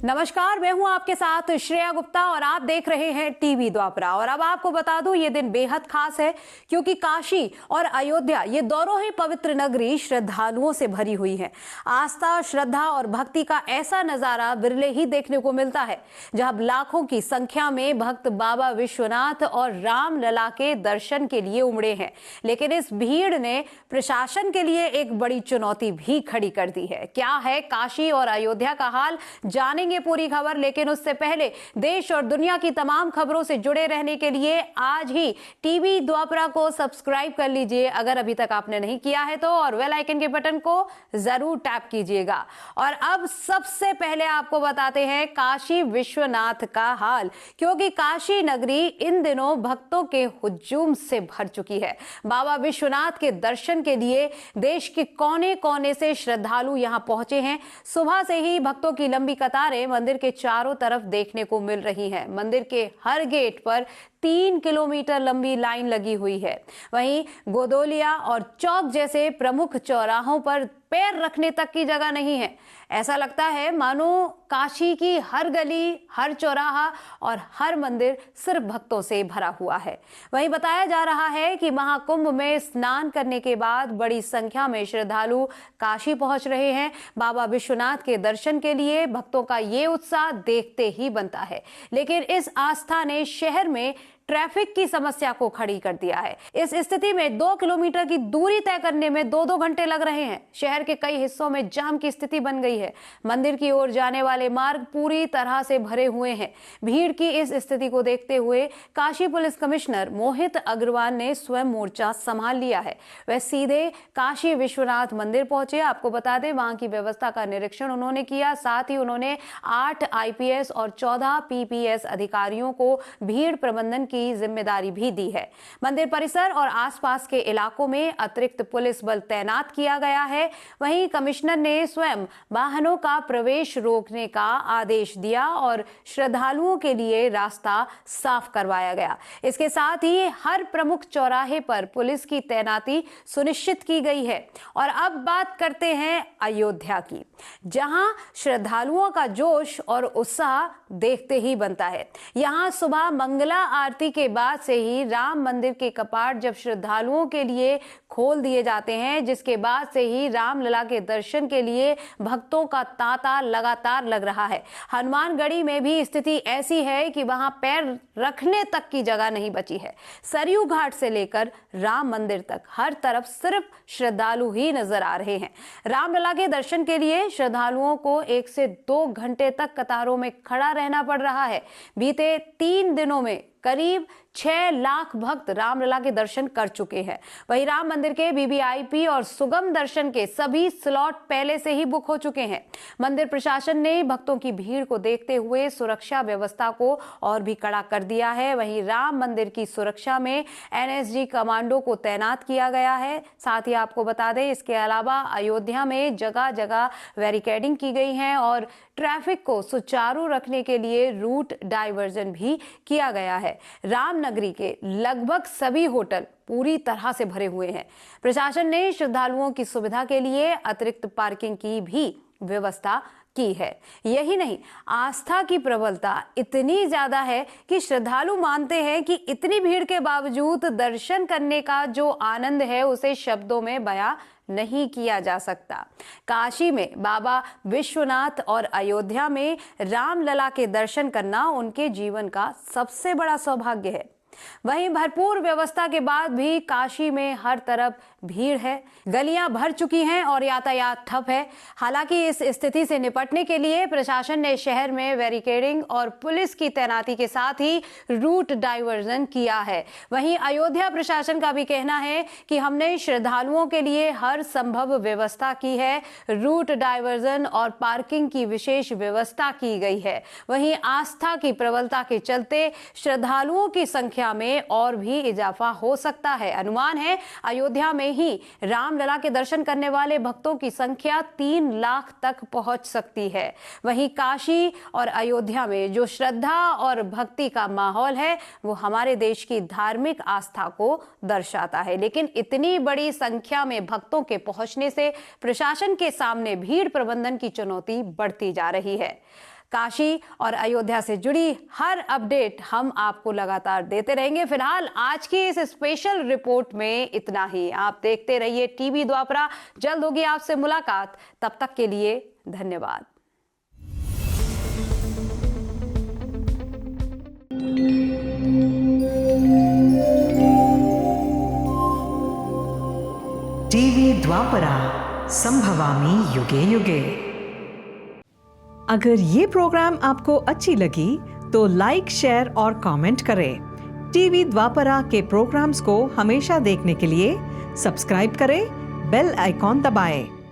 नमस्कार, मैं हूं आपके साथ श्रेया गुप्ता और आप देख रहे हैं टीवी द्वापरा। और अब आपको बता दूं, ये दिन बेहद खास है क्योंकि काशी और अयोध्या ये दोनों ही पवित्र नगरी श्रद्धालुओं से भरी हुई है। आस्था, श्रद्धा और भक्ति का ऐसा नजारा विरले ही देखने को मिलता है, जहां लाखों की संख्या में भक्त बाबा विश्वनाथ और रामलला के दर्शन के लिए उमड़े हैं। लेकिन इस भीड़ ने प्रशासन के लिए एक बड़ी चुनौती भी खड़ी कर दी है। क्या है काशी और अयोध्या का हाल, जानेंगे पूरी खबर। लेकिन उससे पहले देश और दुनिया की तमाम खबरों से जुड़े रहने के लिए आज ही टीवी द्वापरा को सब्सक्राइब कर लीजिए अगर अभी तक आपने नहीं किया है तो, और बेल आइकन के बटन को जरूर टैप कीजिएगा। और अब सबसे पहले आपको बताते हैं काशी विश्वनाथ का हाल, क्योंकि काशी नगरी इन दिनों भक्तों के हुजूम से भर चुकी है। बाबा विश्वनाथ के दर्शन के लिए देश के कोने कोने से श्रद्धालु यहां पहुंचे हैं। सुबह से ही भक्तों की लंबी कतारें मंदिर के चारों तरफ देखने को मिल रही है। मंदिर के हर गेट पर 3 किलोमीटर लंबी लाइन लगी हुई है। वहीं गोदोलिया और चौक जैसे प्रमुख चौराहों पर पैर रखने तक की जगह नहीं है। ऐसा लगता है मानो काशी की हर गली, हर चौराहा और हर मंदिर सिर्फ भक्तों से भरा हुआ है। वहीं बताया जा रहा है कि महाकुंभ में स्नान करने के बाद बड़ी संख्या में श्रद्धालु काशी पहुंच रहे हैं। बाबा विश्वनाथ के दर्शन के लिए भक्तों का ये उत्साह देखते ही बनता है। लेकिन इस आस्था ने शहर में ट्रैफिक की समस्या को खड़ी कर दिया है। इस स्थिति में 2 किलोमीटर की दूरी तय करने में 2-2 घंटे लग रहे हैं। शहर के कई हिस्सों में जाम की स्थिति बन गई है। मंदिर की ओर जाने वाले मार्ग पूरी तरह से भरे हुए हैं। भीड़ की इस स्थिति को देखते हुए काशी पुलिस कमिश्नर मोहित अग्रवाल ने स्वयं मोर्चा संभाल लिया है। वह सीधे काशी विश्वनाथ मंदिर पहुंचे। आपको बता दें, वहां की व्यवस्था का निरीक्षण उन्होंने किया। साथ ही उन्होंने 8 IPS और 14 PPS अधिकारियों को भीड़ प्रबंधन की जिम्मेदारी भी दी है। मंदिर परिसर और आसपास के इलाकों में अतिरिक्त पुलिस बल तैनात किया गया है। वहीं कमिश्नर ने स्वयं वाहनों का प्रवेश रोकने का आदेश दिया और श्रद्धालुओं के लिए रास्ता साफ करवाया गया। इसके साथ ही हर प्रमुख चौराहे पर पुलिस की तैनाती सुनिश्चित की गई है। और अब बात करते हैं अयोध्या की, जहां श्रद्धालुओं का जोश और उत्साह देखते ही बनता है। यहां सुबह मंगला आरती के बाद से ही राम मंदिर के कपाट जब श्रद्धालुओं के लिए खोल दिए जाते हैं, जिसके बाद से ही रामलला के दर्शन के लिए भक्तों का तांता लगातार लग रहा है। हनुमानगढ़ी में भी स्थिति ऐसी है कि वहां पैर रखने तक की जगह नहीं बची है। सरयू घाट से लेकर राम मंदिर तक हर तरफ सिर्फ श्रद्धालु ही नजर आ रहे हैं। रामलला के दर्शन के लिए श्रद्धालुओं को 1 से 2 घंटे तक कतारों में खड़ा रहना पड़ रहा है। बीते 3 दिनों में करीब 6 लाख भक्त रामलला के दर्शन कर चुके हैं। वहीं राम मंदिर के VVIP और सुगम दर्शन के सभी स्लॉट पहले से ही बुक हो चुके हैं। मंदिर प्रशासन ने भक्तों की भीड़ को देखते हुए सुरक्षा व्यवस्था को और भी कड़ा कर दिया है। वहीं राम मंदिर की सुरक्षा में NSG कमांडो को तैनात किया गया है। साथ ही आपको बता दें, इसके अलावा अयोध्या में जगह जगह बैरिकेडिंग की गई है और ट्रैफिक को सुचारू रखने के लिए रूट डाइवर्जन भी किया गया है। रामनगरी के लगभग सभी होटल पूरी तरह से भरे हुए हैं। प्रशासन ने श्रद्धालुओं की सुविधा के लिए अतिरिक्त पार्किंग की भी व्यवस्था की है। यही नहीं, आस्था की प्रबलता इतनी ज्यादा है कि श्रद्धालु मानते हैं कि इतनी भीड़ के बावजूद दर्शन करने का जो आनंद है उसे शब्दों में बयां नहीं किया जा सकता। काशी में बाबा विश्वनाथ और अयोध्या में रामलला के दर्शन करना उनके जीवन का सबसे बड़ा सौभाग्य है। वहीं भरपूर व्यवस्था के बाद भी काशी में हर तरफ भीड़ है, गलियां भर चुकी हैं और यातायात ठप है। हालांकि इस स्थिति से निपटने के लिए प्रशासन ने शहर में बैरिकेडिंग और पुलिस की तैनाती के साथ ही रूट डाइवर्जन किया है। वहीं अयोध्या प्रशासन का भी कहना है कि हमने श्रद्धालुओं के लिए हर संभव व्यवस्था की है। रूट डाइवर्जन और पार्किंग की विशेष व्यवस्था की गई है। वहीं आस्था की प्रबलता के चलते श्रद्धालुओं की संख्या में और भी इजाफा हो सकता है। अनुमान है अयोध्या में ही रामलला के दर्शन करने वाले भक्तों की संख्या 3 लाख तक पहुंच सकती है। वहीं काशी और अयोध्या में जो श्रद्धा और भक्ति का माहौल है वो हमारे देश की धार्मिक आस्था को दर्शाता है। लेकिन इतनी बड़ी संख्या में भक्तों के पहुंचने से प्रशासन के सामने भीड़ प्रबंधन की चुनौती बढ़ती जा रही है। काशी और अयोध्या से जुड़ी हर अपडेट हम आपको लगातार देते रहेंगे। फिलहाल आज की इस स्पेशल रिपोर्ट में इतना ही। आप देखते रहिए टीवी द्वापरा। जल्द होगी आपसे मुलाकात, तब तक के लिए धन्यवाद। टीवी द्वापरा, संभवामि युगे युगे। अगर ये प्रोग्राम आपको अच्छी लगी तो लाइक, शेयर और कमेंट करें। टीवी द्वापरा के प्रोग्राम्स को हमेशा देखने के लिए सब्सक्राइब करें, बेल आइकॉन दबाएं।